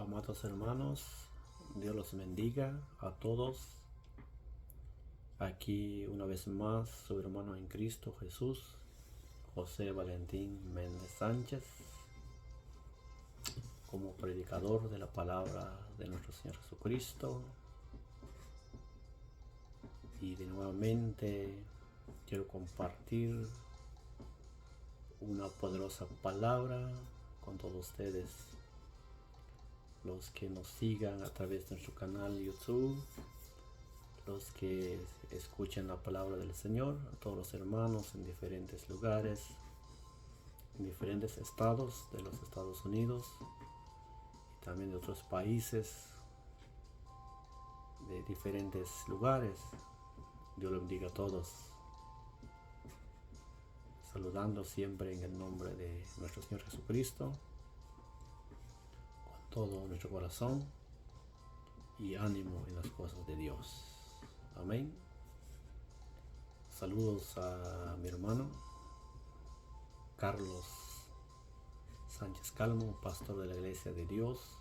Amados hermanos, Dios los bendiga a todos. Aquí una vez más su hermano en Cristo Jesús, José Valentín Méndez Sánchez, como predicador de la palabra de nuestro Señor Jesucristo. Y de nuevamente quiero compartir una poderosa palabra con todos ustedes, los que nos sigan a través de nuestro canal YouTube, los que escuchan la palabra del Señor, a todos los hermanos en diferentes lugares, en diferentes estados de los Estados Unidos y también de otros países, de diferentes lugares. Dios los bendiga a todos, saludando siempre en el nombre de nuestro Señor Jesucristo, con todo nuestro corazón y ánimo en las cosas de Dios. Amén. Saludos a mi hermano Carlos Sánchez Calmo, pastor de la Iglesia de Dios,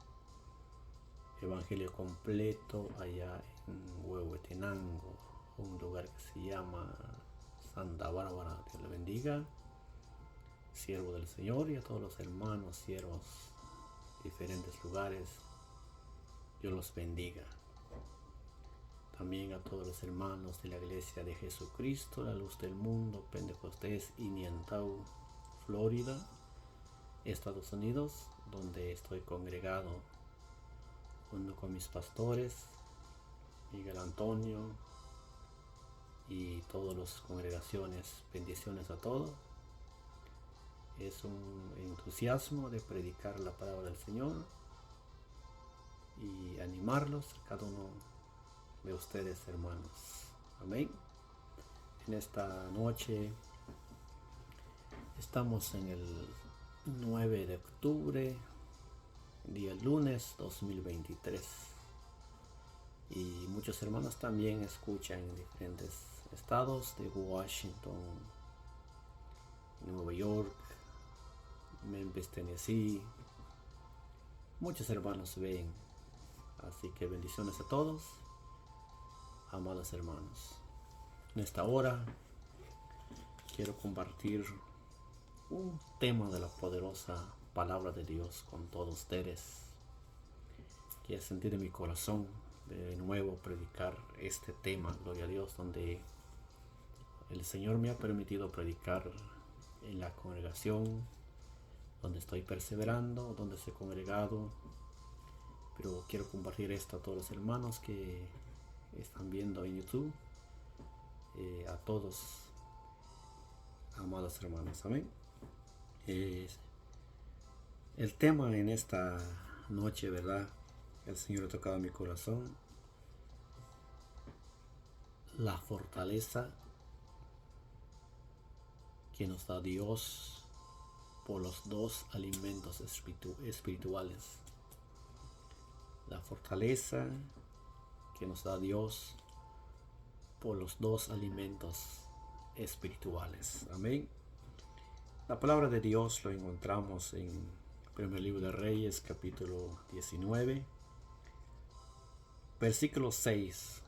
Evangelio Completo, allá en Huehuetenango, un lugar que se llama Santa Bárbara. Dios le bendiga, siervo del Señor, y a todos los hermanos, siervos de diferentes lugares, Dios los bendiga. También a todos los hermanos de la Iglesia de Jesucristo, la Luz del Mundo, Pentecostés, Iniantau, Florida, Estados Unidos, donde estoy congregado junto con mis pastores, Miguel Antonio, y todas las congregaciones. Bendiciones a todos. Es un entusiasmo de predicar la palabra del Señor y animarlos a cada uno de ustedes, hermanos. Amén. En esta noche estamos en el 9 de octubre, día lunes 2023. Y muchos hermanos también escuchan en diferentes estados de Washington, Nueva York, Memphis, Tennessee. Muchos hermanos ven. Así que bendiciones a todos, amados hermanos. En esta hora quiero compartir un tema de la poderosa palabra de Dios con todos ustedes. Quiero sentir en mi corazón de nuevo predicar este tema, gloria a Dios, donde el Señor me ha permitido predicar en la congregación donde estoy perseverando, donde estoy congregado. Pero quiero compartir esto a todos los hermanos que están viendo en YouTube, a todos, amados hermanos. Amén. El tema en esta noche, ¿verdad? El Señor ha tocado mi corazón. La fortaleza que nos da Dios por los dos alimentos espirituales. La fortaleza que nos da Dios por los dos alimentos espirituales. Amén. La palabra de Dios lo encontramos en el primer libro de Reyes, capítulo 19, versículo 6.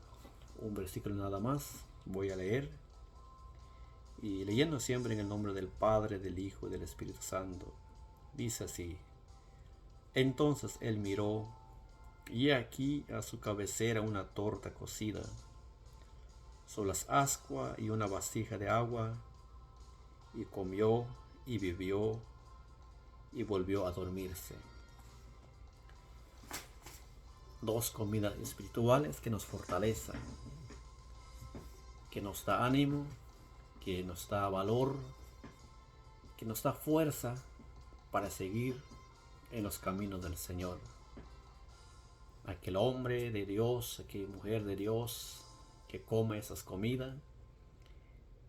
Un versículo nada más voy a leer, y leyendo siempre en el nombre del Padre, del Hijo y del Espíritu Santo. Dice así: Entonces él miró, y aquí a su cabecera una torta cocida sobre las ascuas y una vasija de agua, y comió y bebió y volvió a dormirse. Dos comidas espirituales que nos fortalecen, que nos da ánimo, que nos da valor, que nos da fuerza para seguir en los caminos del Señor. Aquel hombre de Dios, aquella mujer de Dios que come esas comidas,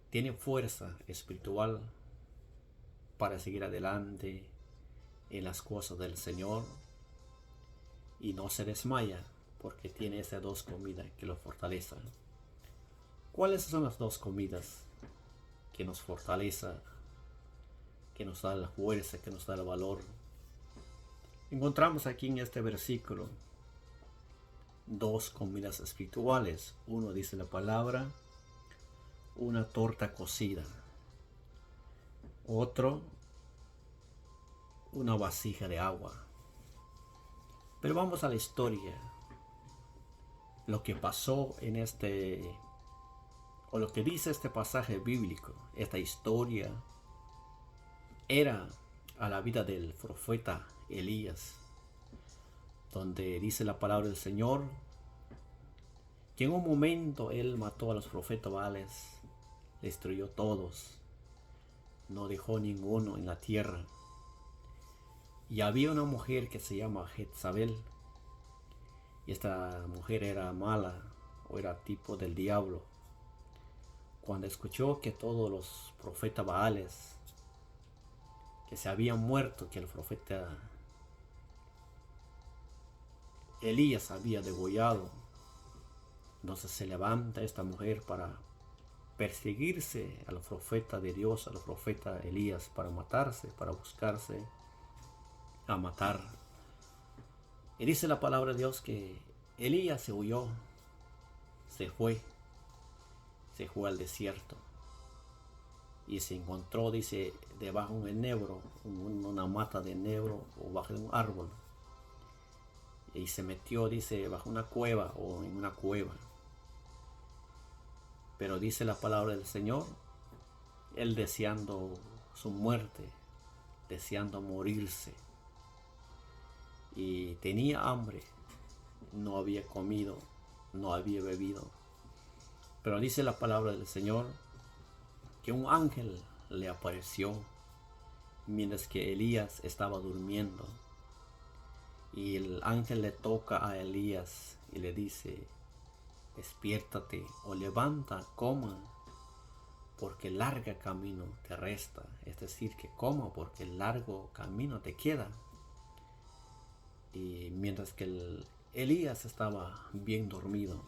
tiene fuerza espiritual para seguir adelante en las cosas del Señor, y no se desmaya porque tiene esas dos comidas que lo fortalecen. ¿Cuáles son las dos comidas que nos fortalecen, que nos da la fuerza, que nos da el valor? Encontramos aquí en este versículo dos comidas espirituales. Uno dice la palabra, una torta cocida. Otro, una vasija de agua. Pero vamos a la historia. Lo que pasó en o lo que dice este pasaje bíblico, esta historia, era a la vida del profeta Elías, donde dice la palabra del Señor que en un momento él mató a los profetas Baales, destruyó todos, no dejó ninguno en la tierra. Y había una mujer que se llama Jezabel, y esta mujer era mala o era tipo del diablo. Cuando escuchó que todos los profetas Baales que se habían muerto, que el profeta Elías había degollado, entonces se levanta esta mujer para perseguirse a los profetas de Dios, a los profetas Elías, para matarse, para buscarse a matar. Y dice la palabra de Dios que Elías se huyó, se fue al desierto y se encontró, dice, debajo de un enebro, una mata de enebro o bajo de un árbol, y se metió, dice, bajo una cueva o en una cueva. Pero dice la palabra del Señor, él deseando su muerte, deseando morirse, y tenía hambre, no había comido, no había bebido. Pero dice la palabra del Señor que un ángel le apareció mientras que Elías estaba durmiendo. Y el ángel le toca a Elías y le dice, despiértate o levanta, coma, porque largo camino te resta. Es decir, que coma porque largo camino te queda. Y mientras que Elías estaba bien dormido,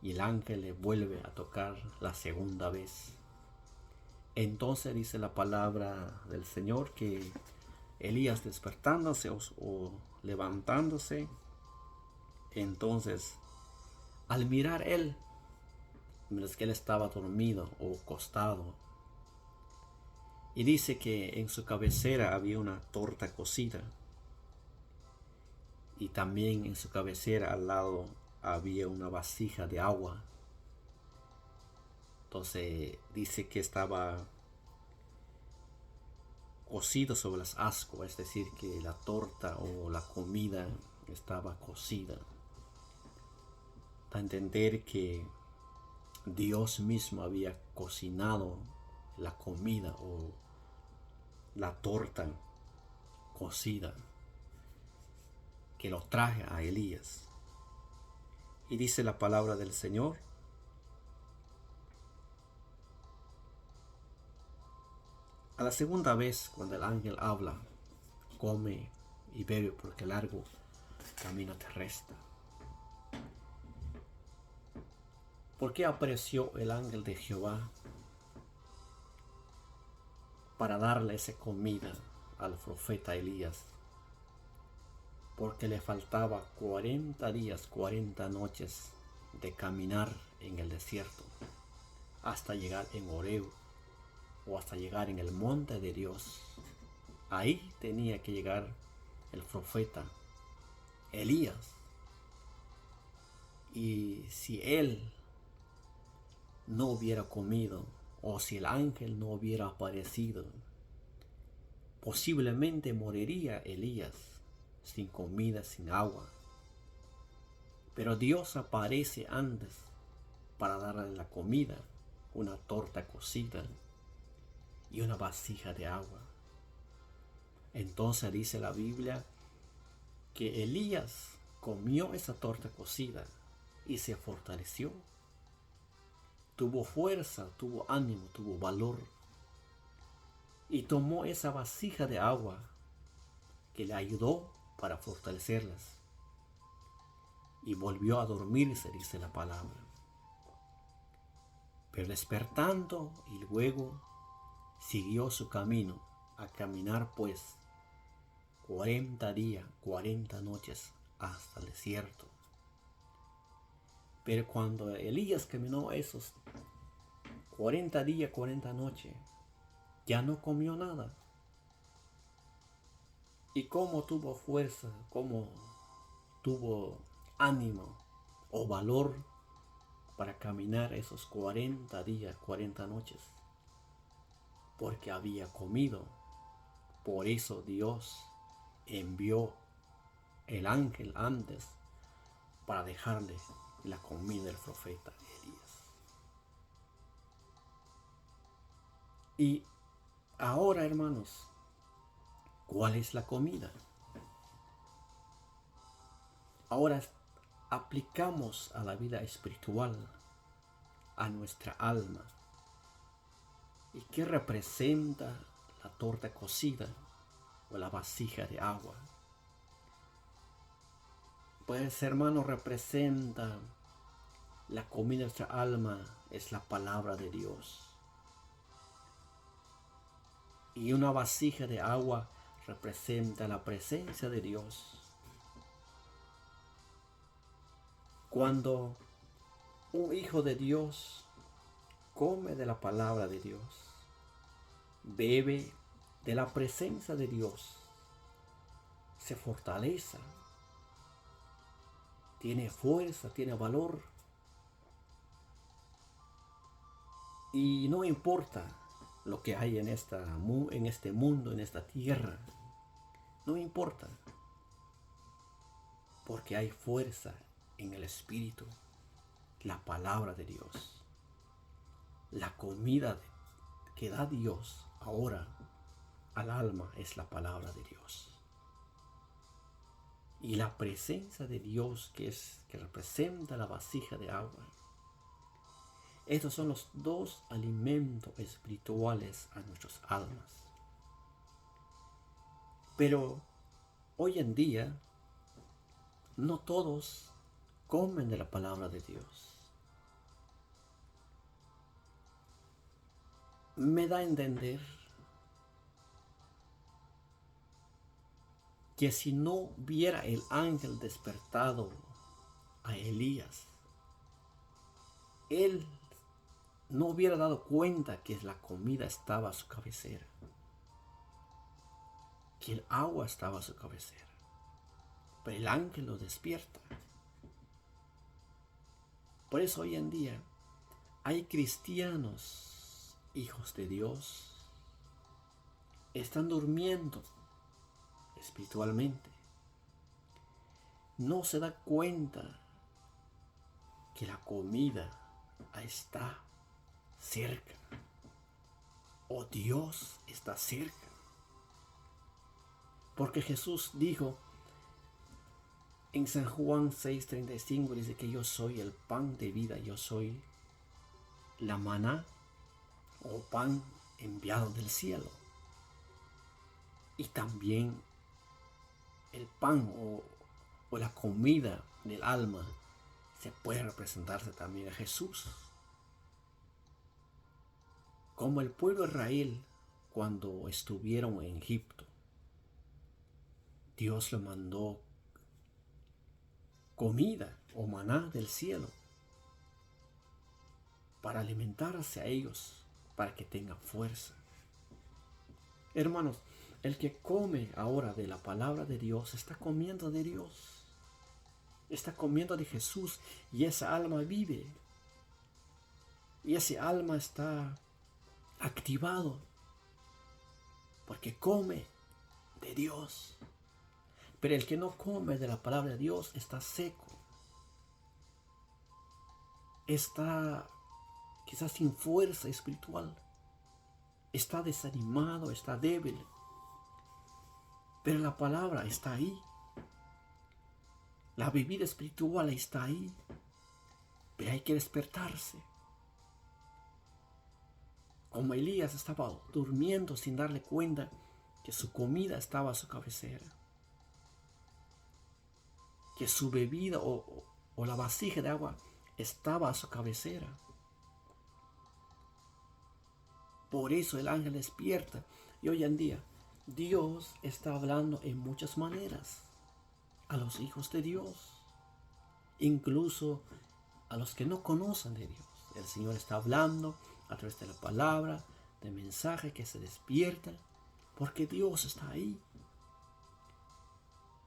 y el ángel le vuelve a tocar la segunda vez. Entonces dice la palabra del Señor que Elías despertándose o levantándose, entonces al mirar él, mientras que él estaba dormido o acostado, y dice que en su cabecera había una torta cocida, y también en su cabecera al lado había una vasija de agua. Entonces dice que estaba cocido sobre las ascuas, es decir, que la torta o la comida estaba cocida. Da a entender que Dios mismo había cocinado la comida o la torta cocida, que lo traje a Elías. Y dice la palabra del Señor a la segunda vez, cuando el ángel habla, come y bebe porque largo camino te resta. ¿Por qué apareció el ángel de Jehová? Para darle esa comida al profeta Elías, porque le faltaba 40 días, 40 noches de caminar en el desierto hasta llegar en Horeb o hasta llegar en el monte de Dios. Ahí tenía que llegar el profeta Elías. Y si él no hubiera comido o si el ángel no hubiera aparecido, posiblemente moriría Elías sin comida, sin agua. Pero Dios aparece antes para darle la comida, una torta cocida y una vasija de agua. Entonces dice la Biblia que Elías comió esa torta cocida y se fortaleció. Tuvo fuerza, tuvo ánimo, tuvo valor. Y tomó esa vasija de agua que le ayudó para fortalecerlas. Y volvió a dormirse, dice la palabra. Pero despertando y luego siguió su camino, a caminar pues 40 días, 40 noches hasta el desierto. Pero cuando Elías caminó esos 40 días, 40 noches, ya no comió nada. ¿Y cómo tuvo fuerza? ¿Cómo tuvo ánimo o valor para caminar esos 40 días, 40 noches? Porque había comido. Por eso Dios envió el ángel antes para dejarle la comida del profeta Elías. Y ahora, hermanos, ¿cuál es la comida? Ahora aplicamos a la vida espiritual, a nuestra alma. ¿Y qué representa la torta cocida o la vasija de agua? Pues, hermano, representa la comida de nuestra alma, es la palabra de Dios. Y una vasija de agua representa la presencia de Dios. Cuando un hijo de Dios come de la palabra de Dios, bebe de la presencia de Dios, se fortalece, tiene fuerza, tiene valor. Y no importa lo que hay en este mundo, en esta tierra, no importa, porque hay fuerza en el Espíritu, la palabra de Dios, la comida que da Dios ahora al alma es la palabra de Dios. Y la presencia de Dios que representa la vasija de agua. Estos son los dos alimentos espirituales a nuestras almas. Pero hoy en día no todos comen de la palabra de Dios. Me da a entender que si no hubiera el ángel despertado a Elías, él no hubiera dado cuenta que la comida estaba a su cabecera, que el agua estaba a su cabecera. Pero el ángel lo despierta. Por eso hoy en día hay cristianos, hijos de Dios, están durmiendo espiritualmente. No se da cuenta que la comida está cerca, o Dios está cerca. Porque Jesús dijo en San Juan 6:35, dice que yo soy el pan de vida, yo soy la maná o pan enviado del cielo. Y también el pan o la comida del alma se puede representarse también a Jesús. Como el pueblo de Israel cuando estuvieron en Egipto, Dios le mandó comida o maná del cielo para alimentarse a ellos, para que tengan fuerza. Hermanos, el que come ahora de la palabra de Dios está comiendo de Dios, está comiendo de Jesús, y esa alma vive, y ese alma está activado porque come de Dios. Pero el que no come de la palabra de Dios está seco, está quizás sin fuerza espiritual, está desanimado, está débil. Pero la palabra está ahí, la bebida espiritual está ahí, pero hay que despertarse. Como Elías estaba durmiendo sin darle cuenta que su comida estaba a su cabecera, que su bebida o la vasija de agua estaba a su cabecera. Por eso el ángel despierta. Y hoy en día Dios está hablando en muchas maneras a los hijos de Dios, incluso a los que no conocen de Dios. El Señor está hablando a través de la palabra, de mensaje que se despierta, porque Dios está ahí.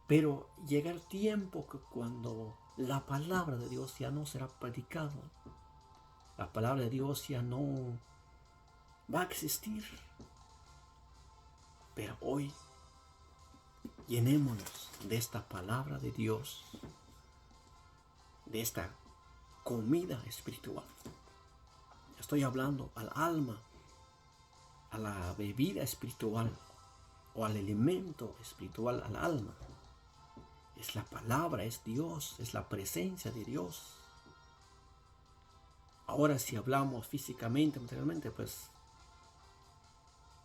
Pero llega el tiempo que cuando la palabra de Dios ya no será predicada, la palabra de Dios ya no va a existir. Pero hoy llenémonos de esta palabra de Dios, de esta comida espiritual. Estoy hablando al alma, a la bebida espiritual o al alimento espiritual al alma. Es la palabra, es Dios, es la presencia de Dios. Ahora si hablamos físicamente, materialmente, pues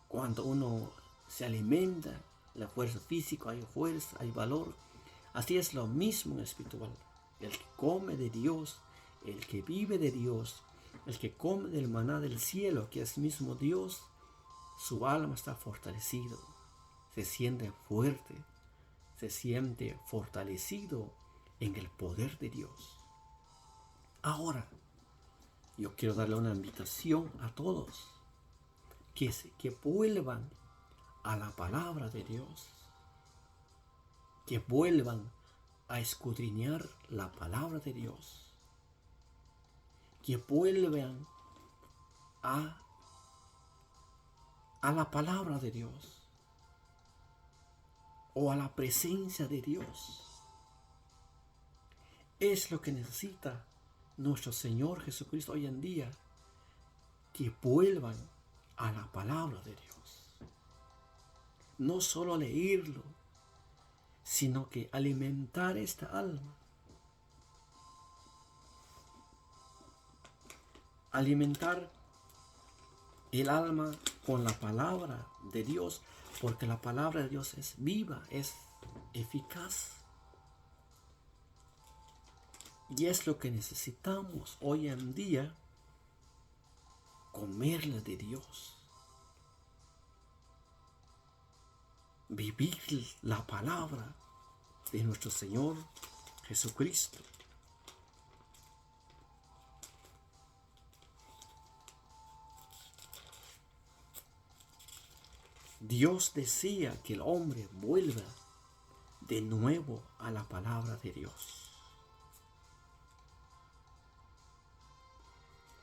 cuando uno se alimenta, la fuerza física, hay fuerza, hay valor. Así es lo mismo en espiritual. El que come de Dios, el que vive de Dios, el que come del maná del cielo, que es mismo Dios, su alma está fortalecido, se siente fuerte, se siente fortalecido en el poder de Dios. Ahora, yo quiero darle una invitación a todos que vuelvan a la palabra de Dios, que vuelvan a escudriñar la palabra de Dios, que vuelvan a la palabra de Dios o a la presencia de Dios. Es lo que necesita nuestro Señor Jesucristo hoy en día, que vuelvan a la palabra de Dios. No solo leerlo, sino que alimentar esta alma. Alimentar el alma con la palabra de Dios, porque la palabra de Dios es viva, es eficaz. Y es lo que necesitamos hoy en día, comerla de Dios. Vivir la palabra de nuestro Señor Jesucristo. Dios desea que el hombre vuelva de nuevo a la palabra de Dios.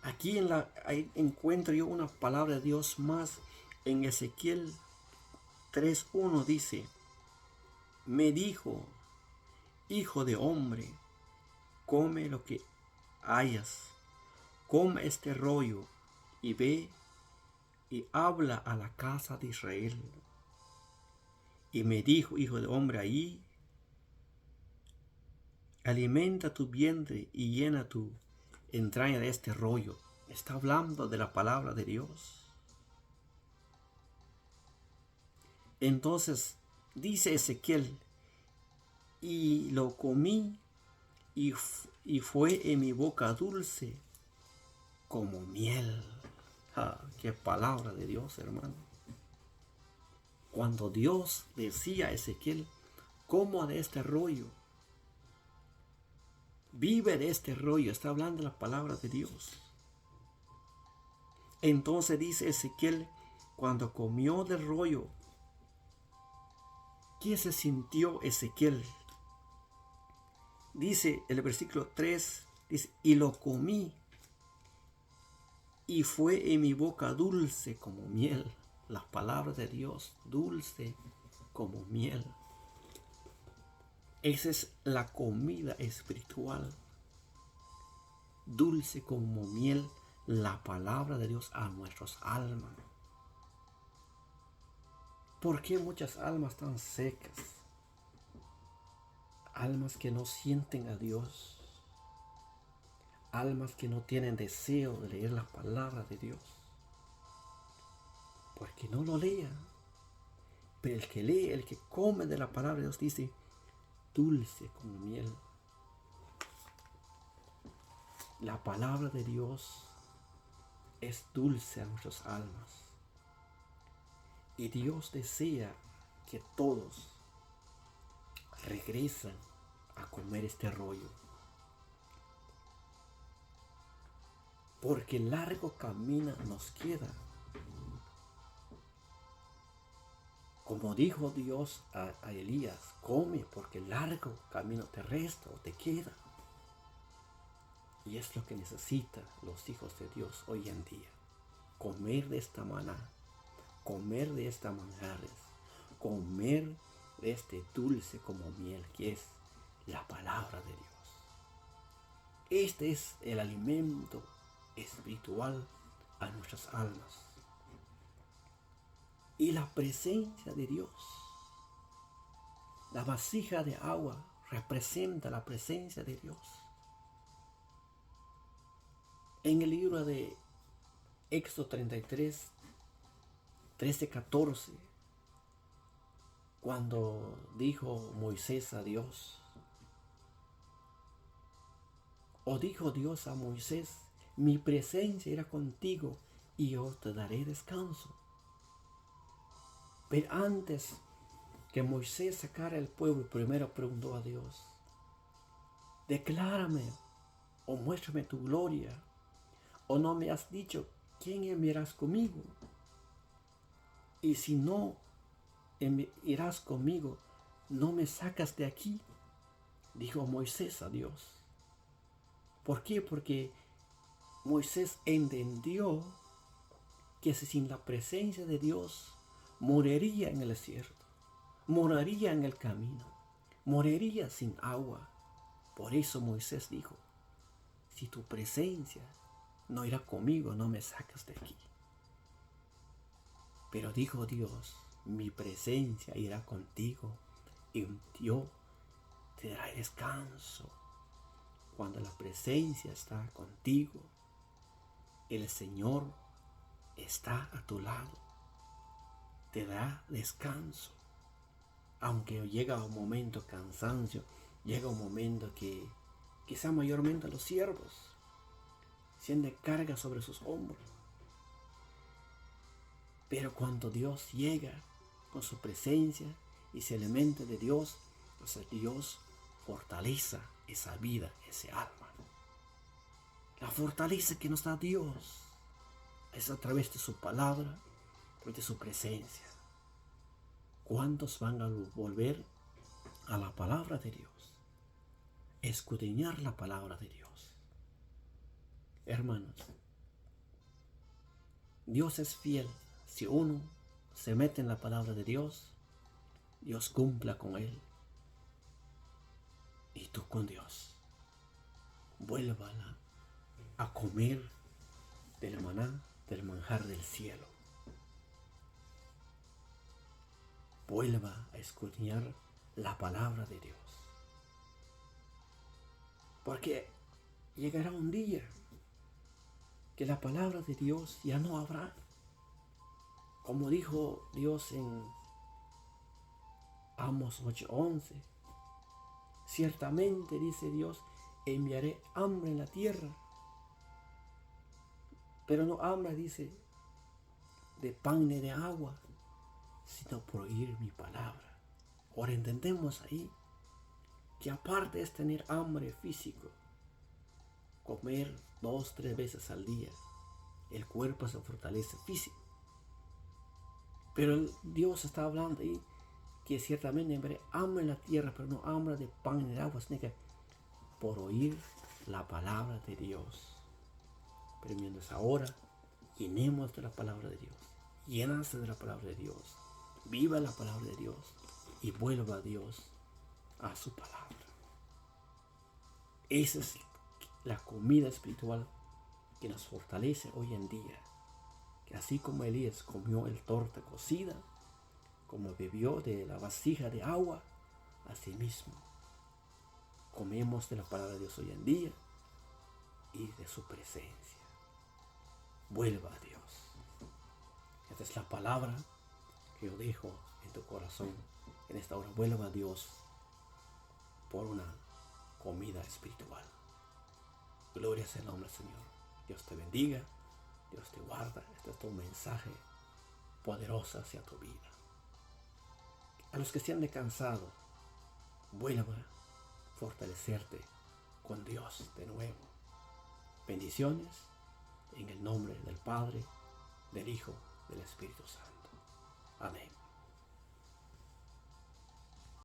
Aquí ahí encuentro yo una palabra de Dios más. En Ezequiel 3:1 dice: me dijo, hijo de hombre, come lo que hayas, come este rollo y ve y habla a la casa de Israel. Y me dijo, hijo de hombre, ahí alimenta tu vientre y llena tu entraña de este rollo. Está hablando de la palabra de Dios. Entonces dice Ezequiel: y lo comí y fue en mi boca dulce como miel. Ah, qué palabra de Dios, hermano. Cuando Dios decía a Ezequiel: coma de este rollo, vive de este rollo, está hablando la palabra de Dios. Entonces dice Ezequiel, cuando comió del rollo, ¿qué se sintió Ezequiel? Dice el versículo 3, dice, y lo comí y fue en mi boca dulce como miel. Las palabras de Dios, dulce como miel. Esa es la comida espiritual. Dulce como miel, la palabra de Dios a nuestras almas. ¿Por qué muchas almas están secas? Almas que no sienten a Dios. Almas que no tienen deseo de leer la palabra de Dios. Porque no lo lean. Pero el que lee, el que come de la palabra de Dios, dice, dulce como miel. La palabra de Dios es dulce a nuestras almas. Y Dios desea que todos regresen a comer este rollo. Porque largo camino nos queda. Como dijo Dios a Elías, come porque largo camino te resta o te queda. Y es lo que necesitan los hijos de Dios hoy en día. Comer de esta maná, comer de estas manjares, comer de este dulce como miel que es la palabra de Dios. Este es el alimento espiritual a nuestras almas. Y la presencia de Dios, la vasija de agua representa la presencia de Dios. En el libro de Éxodo 33, 13, 14, cuando dijo Moisés a Dios, o dijo Dios a Moisés, mi presencia irá contigo y yo te daré descanso. Pero antes que Moisés sacara el pueblo, primero preguntó a Dios, declárame o muéstrame tu gloria, o no me has dicho quién enviarás conmigo. Y si no irás conmigo, no me sacas de aquí, dijo Moisés a Dios. ¿Por qué? Porque Moisés entendió que sin la presencia de Dios moriría en el desierto, moriría en el camino, moriría sin agua. Por eso Moisés dijo, si tu presencia no irá conmigo, no me sacas de aquí. Pero dijo Dios, mi presencia irá contigo y yo te daré descanso. Cuando la presencia está contigo, el Señor está a tu lado, te da descanso. Aunque llega un momento de cansancio, llega un momento que quizá mayormente los siervos sienten carga sobre sus hombros. Pero cuando Dios llega con su presencia y se alimenta de Dios, entonces Dios fortaleza esa vida, ese alma. La fortaleza que nos da Dios es a través de su palabra, a través de su presencia. ¿Cuántos van a volver a la palabra de Dios? Escudriñar la palabra de Dios. Hermanos, Dios es fiel. Si uno se mete en la palabra de Dios, Dios cumpla con él. Y tú con Dios. Vuélvala a comer del maná, del manjar del cielo. Vuelva a escudriñar la palabra de Dios. Porque llegará un día que la palabra de Dios ya no habrá. Como dijo Dios en Amos 8:11, ciertamente, dice Dios, enviaré hambre en la tierra. Pero no hambre, dice, de pan ni de agua, sino por oír mi palabra. Ahora entendemos ahí que aparte es tener hambre físico, comer 2, 3 veces al día, el cuerpo se fortalece físico. Pero Dios está hablando ahí que ciertamente enviaré hambre en la tierra, pero no hambre de pan ni de agua, sino que por oír la palabra de Dios. Pero mientras ahora llenemos de la palabra de Dios, llénase de la palabra de Dios, viva la palabra de Dios y vuelva a Dios a su palabra. Esa es la comida espiritual que nos fortalece hoy en día. Que así como Elías comió el torta cocida, como bebió de la vasija de agua, así mismo comemos de la palabra de Dios hoy en día y de su presencia. Vuelva a Dios. Esta es la palabra que yo dejo en tu corazón en esta hora. Vuelva a Dios por una comida espiritual. Gloria sea el nombre del Señor. Dios te bendiga, Dios te guarda. Este es tu mensaje poderosa hacia tu vida. A los que se han descansado, vuelva a fortalecerte con Dios de nuevo. Bendiciones en el nombre del Padre, del Hijo, del Espíritu Santo. Amén.